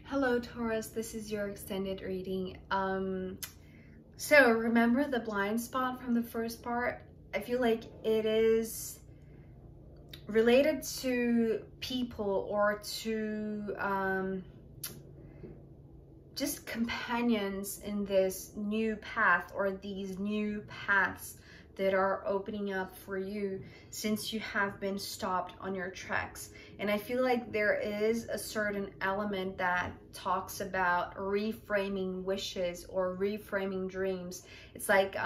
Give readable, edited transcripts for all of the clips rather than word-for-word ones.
Hello Taurus, this is your extended reading. So remember the blind spot from the first part? I feel like it is related to people or to just companions in this new path or these new paths that are opening up for you since you have been stopped on your tracks. And I feel like there is a certain element that talks about reframing wishes or reframing dreams. It's like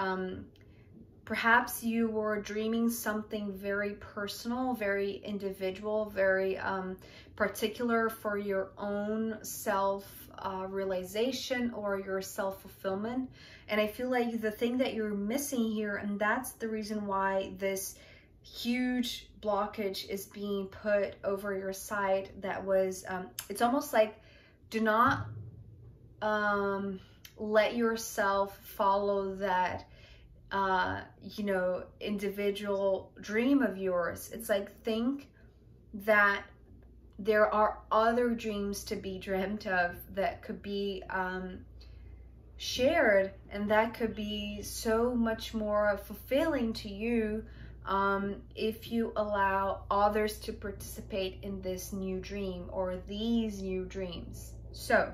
perhaps you were dreaming something very personal, very individual, very particular for your own self-realization or your self-fulfillment. And I feel like the thing that you're missing here, and that's the reason why this huge blockage is being put over your side, that was, it's almost like, do not let yourself follow that you know, individual dream of yours. It's like, think that there are other dreams to be dreamt of that could be shared, and that could be so much more fulfilling to you if you allow others to participate in this new dream or these new dreams. So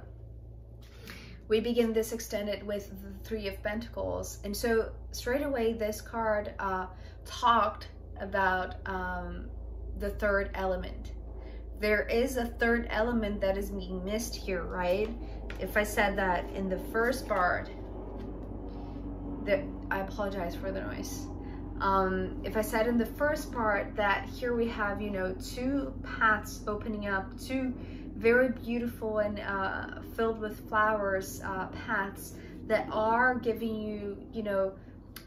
we begin this extended with the Three of Pentacles. And so straight away, this card talked about the third element. There is a third element that is being missed here, right? If I said that in the first part, I apologize for the noise. If I said in the first part that here we have, you know, two paths opening up, two very beautiful and filled with flowers paths that are giving you, you know,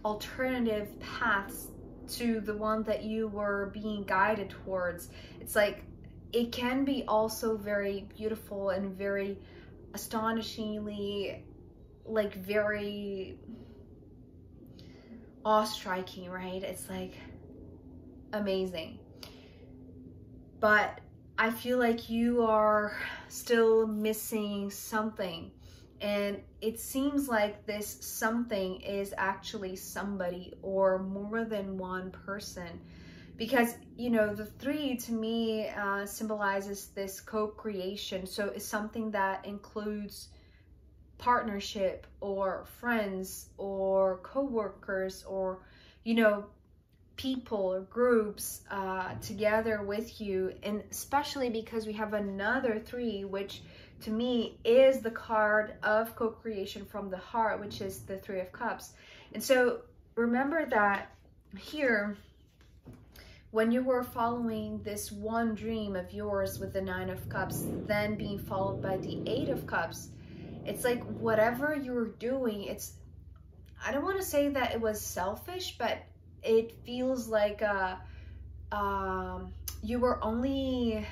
alternative paths to the one that you were being guided towards. It's like, it can be also very beautiful and very astonishingly, like, very awe-striking, right? It's like amazing. But I feel like you are still missing something, and it seems like this something is actually somebody or more than one person, because, you know, the three to me symbolizes this co-creation. So it's something that includes partnership or friends or co-workers or, you know, people or groups together with you. And especially because we have another three, which to me is the card of co-creation from the heart, which is the Three of Cups. And so remember that here, when you were following this one dream of yours with the Nine of Cups, then being followed by the Eight of Cups, it's like whatever you were doing, it's, I don't want to say that it was selfish, but it feels like you were only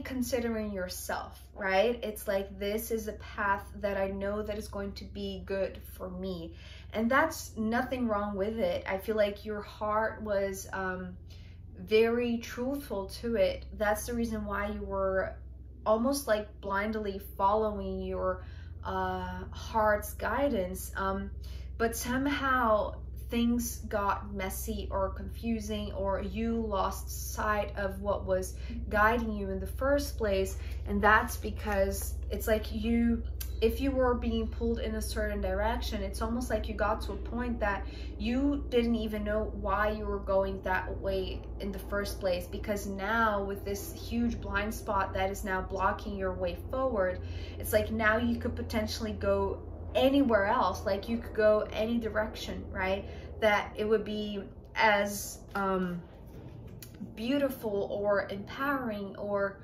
considering yourself, right? It's like, this is a path that I know that is going to be good for me, and that's nothing wrong with it. I feel like your heart was very truthful to it. That's the reason why you were almost like blindly following your heart's guidance, but somehow things got messy or confusing, or you lost sight of what was guiding you in the first place. And that's because it's like, if you were being pulled in a certain direction, it's almost like you got to a point that you didn't even know why you were going that way in the first place, because now with this huge blind spot that is now blocking your way forward, it's like now you could potentially go anywhere else. Like, you could go any direction, right? That it would be as beautiful or empowering or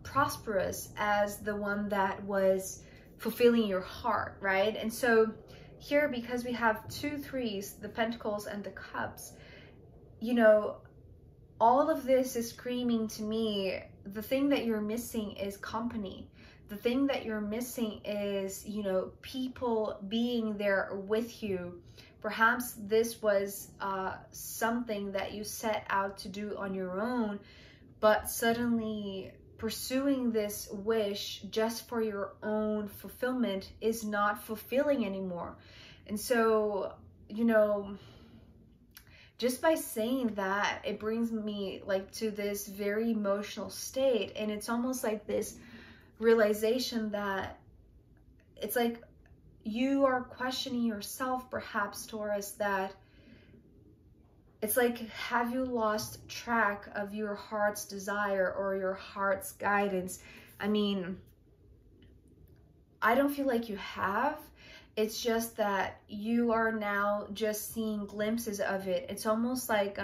prosperous as the one that was fulfilling your heart, right? And so here, because we have two threes, the Pentacles and the Cups, you know, all of this is screaming to me, the thing that you're missing is company. The thing that you're missing is, you know, people being there with you. Perhaps this was something that you set out to do on your own, but suddenly pursuing this wish just for your own fulfillment is not fulfilling anymore. And so, you know, just by saying that, it brings me like to this very emotional state. And it's almost like this realization that it's like you are questioning yourself, perhaps, Taurus, that it's like, have you lost track of your heart's desire or your heart's guidance? I mean, I don't feel like you have. It's just that you are now just seeing glimpses of it. It's almost like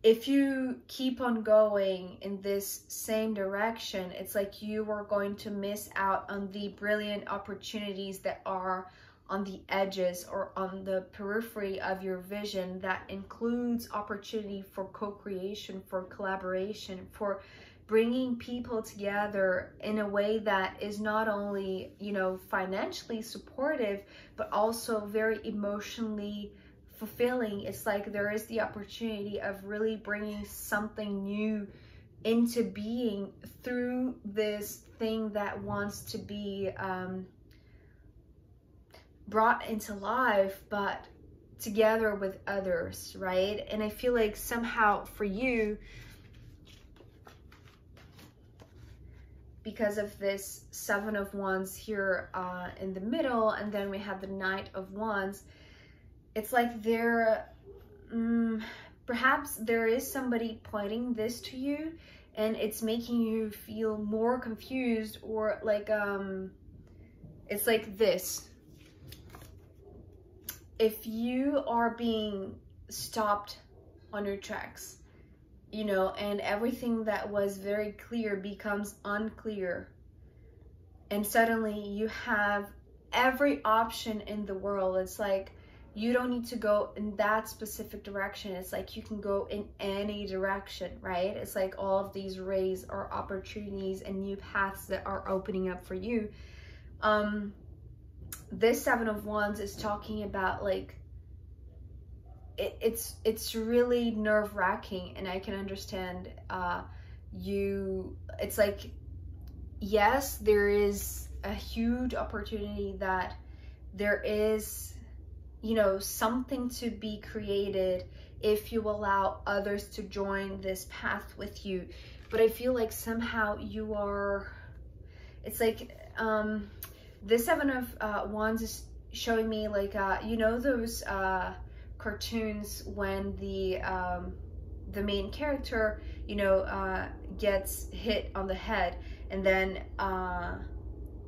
if you keep on going in this same direction, it's like you are going to miss out on the brilliant opportunities that are on the edges or on the periphery of your vision. That includes opportunity for co-creation, for collaboration, for bringing people together in a way that is not only, you know, financially supportive, but also very emotionally fulfilling. It's like there is the opportunity of really bringing something new into being through this thing that wants to be brought into life, but together with others, right? And I feel like somehow for you, because of this Seven of Wands here in the middle, and then we have the Knight of Wands, it's like there, perhaps there is somebody pointing this to you, and it's making you feel more confused, or like, it's like this. If you are being stopped on your tracks, you know, and everything that was very clear becomes unclear, and suddenly you have every option in the world. It's like you don't need to go in that specific direction. It's like you can go in any direction, right? It's like all of these rays are opportunities and new paths that are opening up for you. This Seven of Wands is talking about like, it's really nerve-wracking, and I can understand it's like, yes, there is a huge opportunity that there is, you know, something to be created if you allow others to join this path with you. But I feel like somehow you are, it's like, this Seven of Wands is showing me like, you know, those cartoons when the main character, you know, gets hit on the head, and then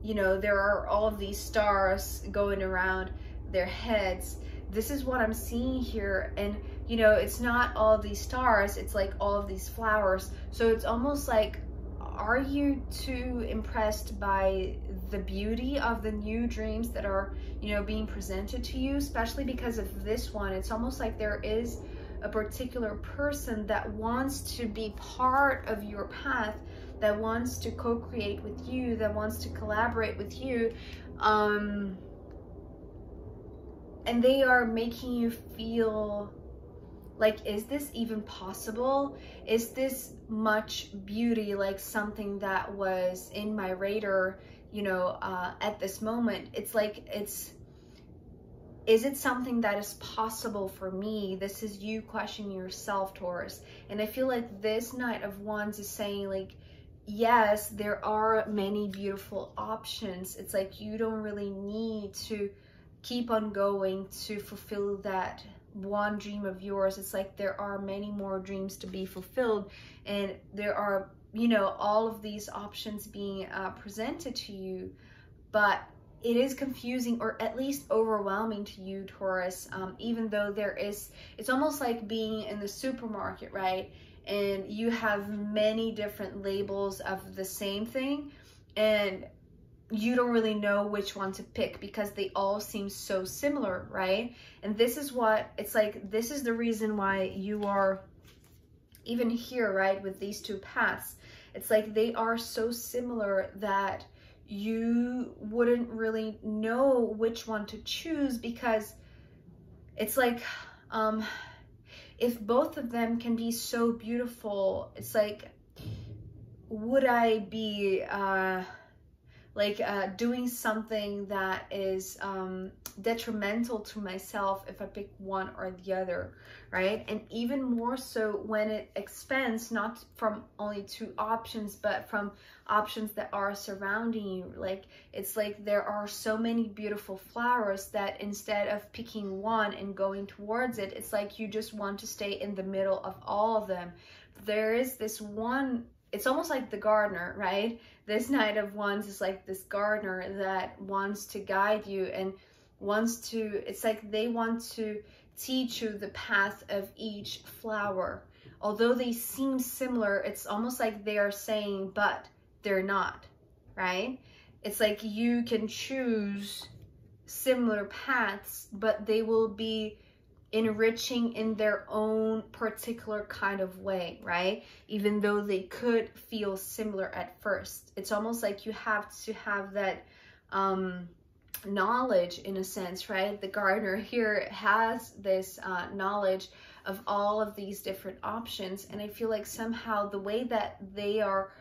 you know, there are all of these stars going around their heads. This is what I'm seeing here. And you know, it's not all of these stars, it's like all of these flowers. So it's almost like, are you too impressed by the beauty of the new dreams that are, you know, being presented to you? Especially because of this one, it's almost like there is a particular person that wants to be part of your path, that wants to co-create with you, that wants to collaborate with you, and they are making you feel like, is this even possible? Is this much beauty like something that was in my radar, you know, at this moment? It's like, is it something that is possible for me? This is you questioning yourself, Taurus. And I feel like this Knight of Wands is saying like, yes, there are many beautiful options. It's like you don't really need to keep on going to fulfill that one dream of yours. It's like there are many more dreams to be fulfilled, and there are, you know, all of these options being presented to you, but it is confusing, or at least overwhelming to you, Taurus. Even though there is, it's almost like being in the supermarket, right? And you have many different labels of the same thing, and you don't really know which one to pick because they all seem so similar, right? And this is what it's like, this is the reason why you are even here, right, with these two paths. It's like they are so similar that you wouldn't really know which one to choose, because it's like, if both of them can be so beautiful, it's like would I be doing something that is detrimental to myself if I pick one or the other, right? And even more so when it expands, not from only two options, but from options that are surrounding you. Like, it's like there are so many beautiful flowers that instead of picking one and going towards it, it's like you just want to stay in the middle of all of them. There is this one, it's almost like the gardener, right? This Knight of Wands is like this gardener that wants to guide you and wants to, it's like they want to teach you the path of each flower. Although they seem similar, it's almost like they are saying, but they're not, right? It's like you can choose similar paths, but they will be enriching in their own particular kind of way, right? Even though they could feel similar at first. It's almost like you have to have that knowledge in a sense, right? The gardener here has this knowledge of all of these different options, and I feel like somehow the way that they are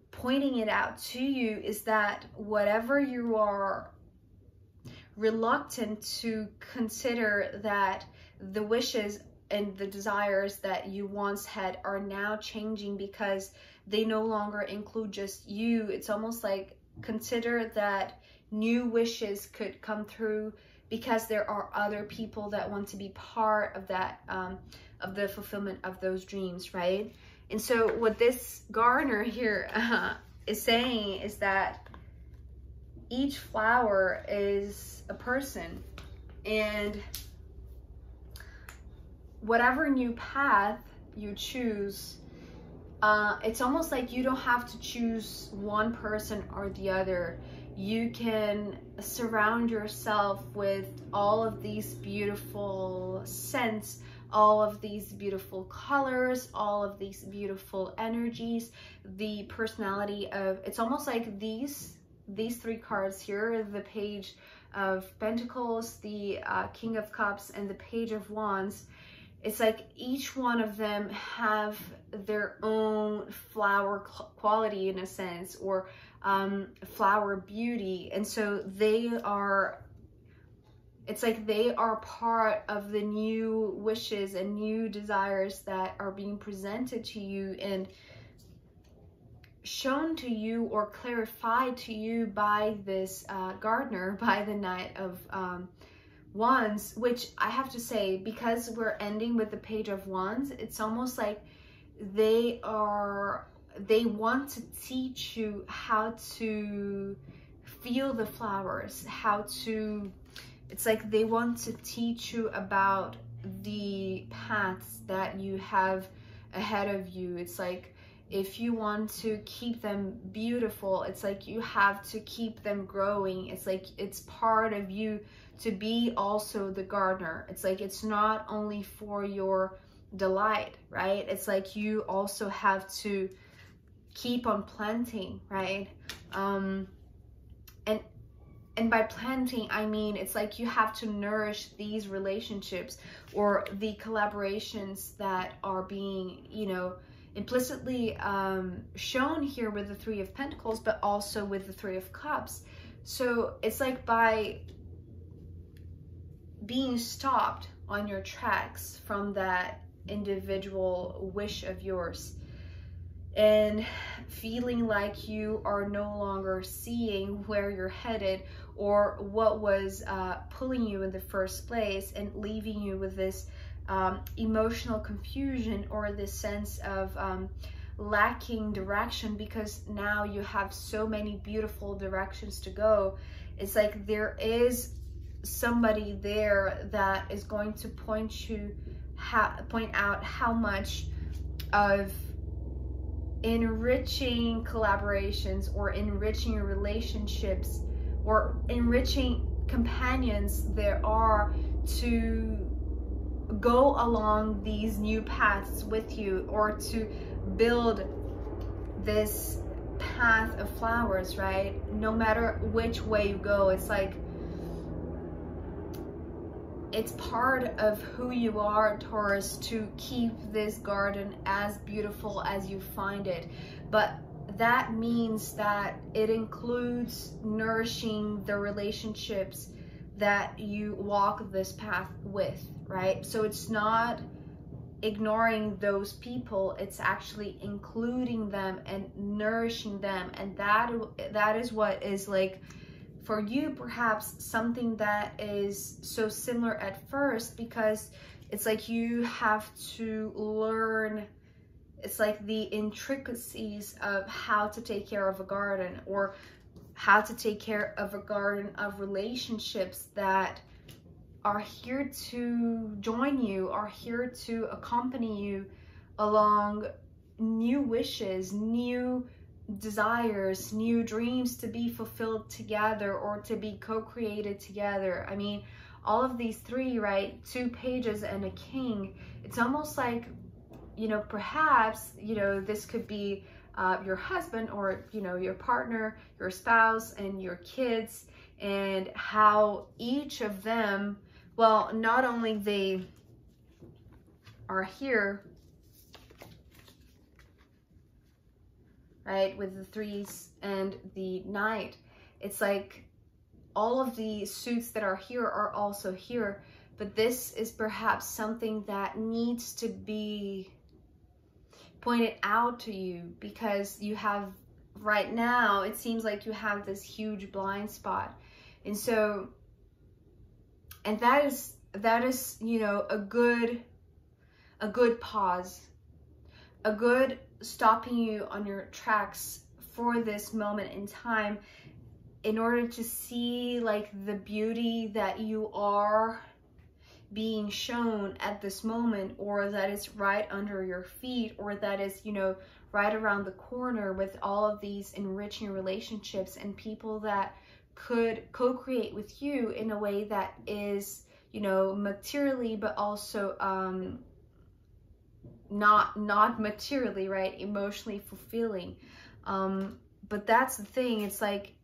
pointing it out to you is that whatever you are reluctant to consider, that the wishes and the desires that you once had are now changing because they no longer include just you. It's almost like consider that new wishes could come through because there are other people that want to be part of that, of the fulfillment of those dreams, right? And so what this gardener here is saying is that each flower is a person, and whatever new path you choose, it's almost like you don't have to choose one person or the other. You can surround yourself with all of these beautiful scents, all of these beautiful colors, all of these beautiful energies, the personality of, it's almost like these three cards here, the Page of Pentacles, the King of Cups, and the Page of Wands. It's like each one of them have their own flower quality in a sense, or flower beauty. And so they are, it's like they are part of the new wishes and new desires that are being presented to you and shown to you or clarified to you by this gardener, by the Knight of Wands, which I have to say, because we're ending with the Page of Wands, it's almost like they want to teach you how to feel the flowers, how to, it's like they want to teach you about the paths that you have ahead of you. It's like, if you want to keep them beautiful, it's like you have to keep them growing. It's like it's part of you to be also the gardener. It's like it's not only for your delight, right? It's like you also have to keep on planting, right? And by planting, I mean, it's like you have to nourish these relationships or the collaborations that are being, you know, implicitly shown here with the Three of Pentacles, but also with the Three of Cups. So it's like by being stopped on your tracks from that individual wish of yours and feeling like you are no longer seeing where you're headed or what was pulling you in the first place, and leaving you with this emotional confusion or this sense of lacking direction, because now you have so many beautiful directions to go. It's like there is somebody there that is going to point out how much of enriching collaborations or enriching relationships or enriching companions there are to go along these new paths with you, or to build this path of flowers, right? No matter which way you go, it's like it's part of who you are, Taurus, to keep this garden as beautiful as you find it. But that means that it includes nourishing the relationships that you walk this path with, right? So it's not ignoring those people, it's actually including them and nourishing them. And that is what is like, for you, perhaps something that is so similar at first, because it's like you have to learn, it's like the intricacies of how to take care of a garden, or how to take care of a garden of relationships that are here to join you, are here to accompany you along new wishes, new desires, new dreams to be fulfilled together, or to be co-created together. I mean, all of these three, right? 2 pages and a king. It's almost like, you know, perhaps, you know, this could be your husband, or, you know, your partner, your spouse, and your kids, and how each of them, well, not only they are here, right, with the 3s and the Knight, it's like all of the suits that are here are also here, but this is perhaps something that needs to be pointed out to you, because you have, right now, it seems like you have this huge blind spot. And so, and that is, you know, a good pause, a good stopping you on your tracks for this moment in time, in order to see like the beauty that you are being shown at this moment, or that is right under your feet, or that is, you know, right around the corner, with all of these enriching relationships and people that could co-create with you in a way that is, you know, materially, but also not materially, right, emotionally fulfilling. But that's the thing, it's like,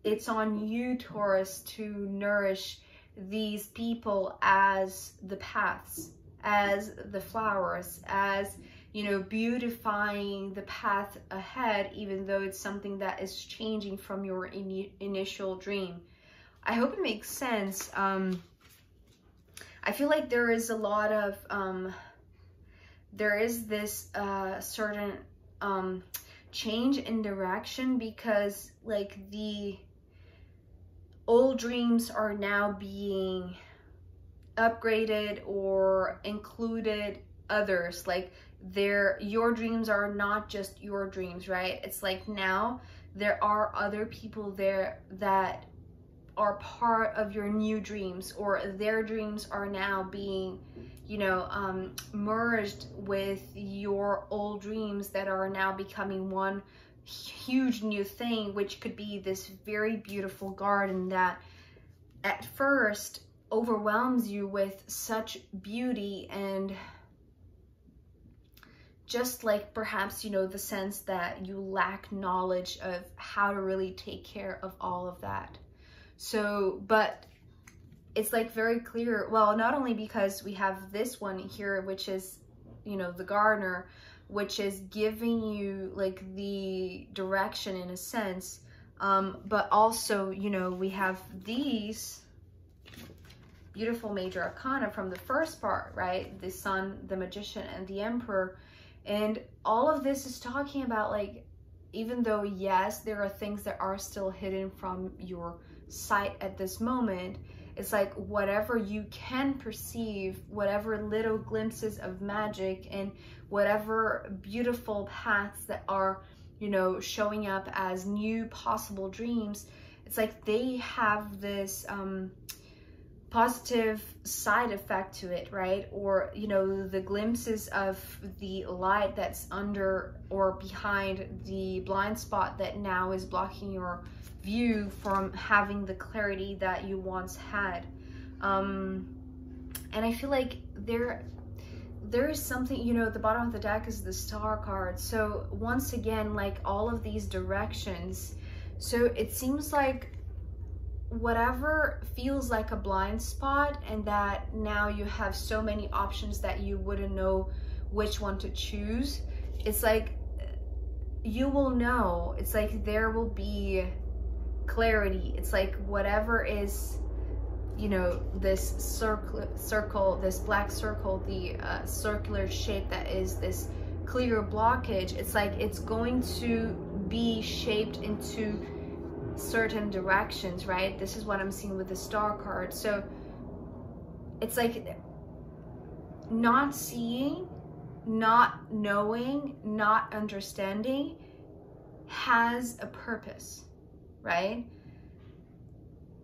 it's on you, Taurus, to nourish these people as the paths, as the flowers, as, you know, beautifying the path ahead, even though it's something that is changing from your initial dream. I hope it makes sense. I feel like there is a lot of, there is this certain change in direction, because like the old dreams are now being upgraded or included others. Like your dreams are not just your dreams, right? It's like now there are other people there that are part of your new dreams, or their dreams are now being, you know, merged with your old dreams that are now becoming one huge new thing, which could be this very beautiful garden that at first overwhelms you with such beauty, and just like perhaps, you know, the sense that you lack knowledge of how to really take care of all of that. So, but it's like very clear, well, not only because we have this one here, which is, you know, the gardener, which is giving you like the direction in a sense, but also, you know, we have these beautiful major arcana from the first part, right? The Sun, the Magician, and the Emperor. And all of this is talking about, like, even though, yes, there are things that are still hidden from your sight at this moment, it's like whatever you can perceive, whatever little glimpses of magic and whatever beautiful paths that are, you know, showing up as new possible dreams, it's like they have this positive side effect to it, right? Or, you know, the glimpses of the light that's under or behind the blind spot that now is blocking your view from having the clarity that you once had. And I feel like there is something, you know, the bottom of the deck is the Star card. So once again, like all of these directions, so it seems like whatever feels like a blind spot, and that now you have so many options that you wouldn't know which one to choose, it's like you will know. It's like there will be clarity. It's like whatever is, you know, this circle, this black circle, the circular shape that is this clear blockage, it's like it's going to be shaped into certain directions, right? This is what I'm seeing with the star card. So it's like not seeing, not knowing, not understanding has a purpose, right?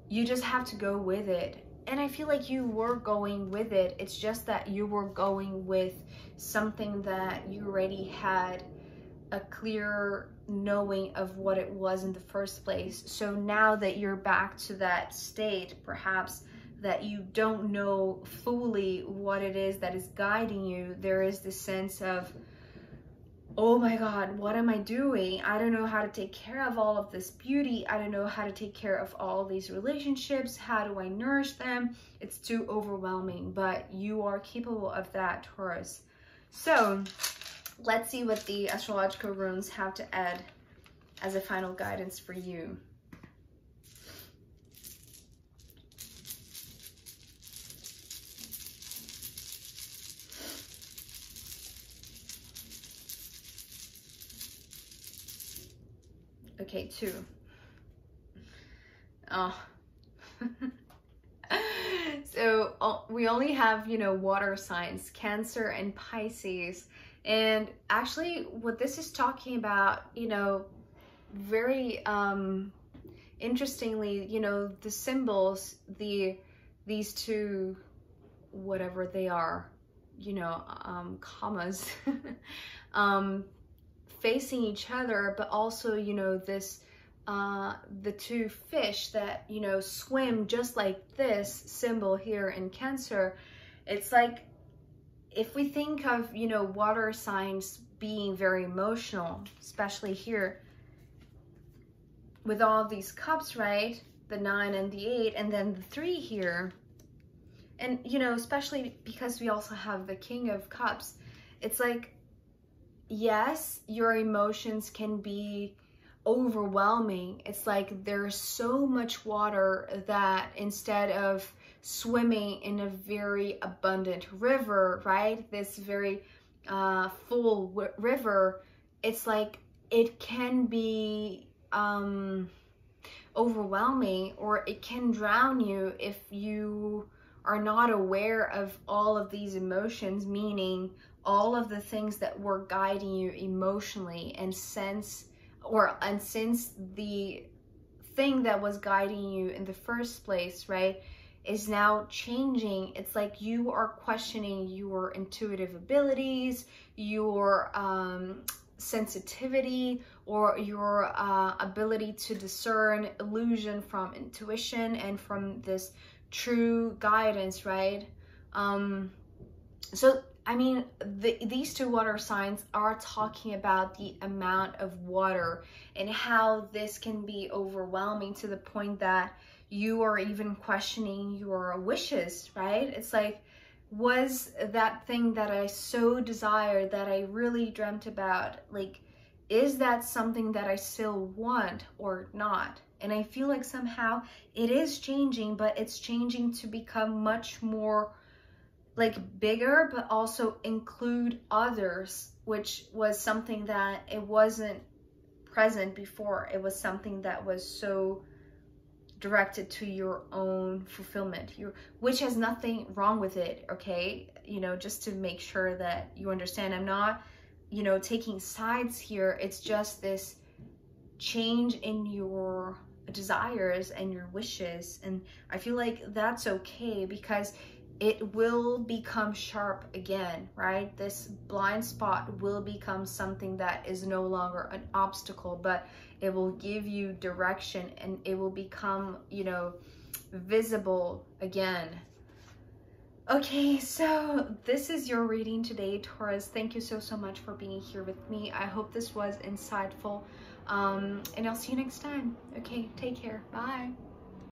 You just have to go with it. And I feel like you were going with it. It's just that you were going with something that you already had a clear knowing of what it was in the first place. So now that you're back to that state, perhaps that you don't know fully what it is that is guiding you, there is this sense of, oh my God, what am I doing? I don't know how to take care of all of this beauty. I don't know how to take care of all these relationships. How do I nourish them? It's too overwhelming, but you are capable of that, Taurus. So let's see what the astrological runes have to add as a final guidance for you. Okay, 2. Oh. So we only have, you know, water signs, Cancer and Pisces. And actually what this is talking about, you know, very interestingly, you know, the symbols, these two, whatever they are, you know, commas, facing each other, but also, you know, this the two fish that, you know, swim just like this symbol here in Cancer. It's like, if we think of, you know, water signs being very emotional, especially here with all of these cups, right? The 9 and the 8, and then the 3 here. And, you know, especially because we also have the King of Cups, it's like, yes, your emotions can be overwhelming. It's like there's so much water that instead of swimming in a very abundant river, right? This very full river, it's like it can be overwhelming, or it can drown you if you are not aware of all of these emotions, meaning all of the things that were guiding you emotionally, and since the thing that was guiding you in the first place, right, is now changing. It's like you are questioning your intuitive abilities, your sensitivity, or your ability to discern illusion from intuition and from this true guidance, right? So I mean, these two water signs are talking about the amount of water and how this can be overwhelming to the point that you are even questioning your wishes, right? It's like, was that thing that I so desired, that I really dreamt about, like, is that something that I still want or not? And I feel like somehow it is changing, but it's changing to become much more like bigger, but also include others, which was something that it wasn't present before. It was something that was so directed to your own fulfillment, which has nothing wrong with it, okay? You know, just to make sure that you understand, I'm not, you know, taking sides here. It's just this change in your desires and your wishes. And I feel like that's okay, because it will become sharp again, right? This blind spot will become something that is no longer an obstacle, but it will give you direction, and it will become, you know, visible again. Okay, so this is your reading today, Taurus. Thank you so much for being here with me. I hope this was insightful, and I'll see you next time. Okay, take care. Bye.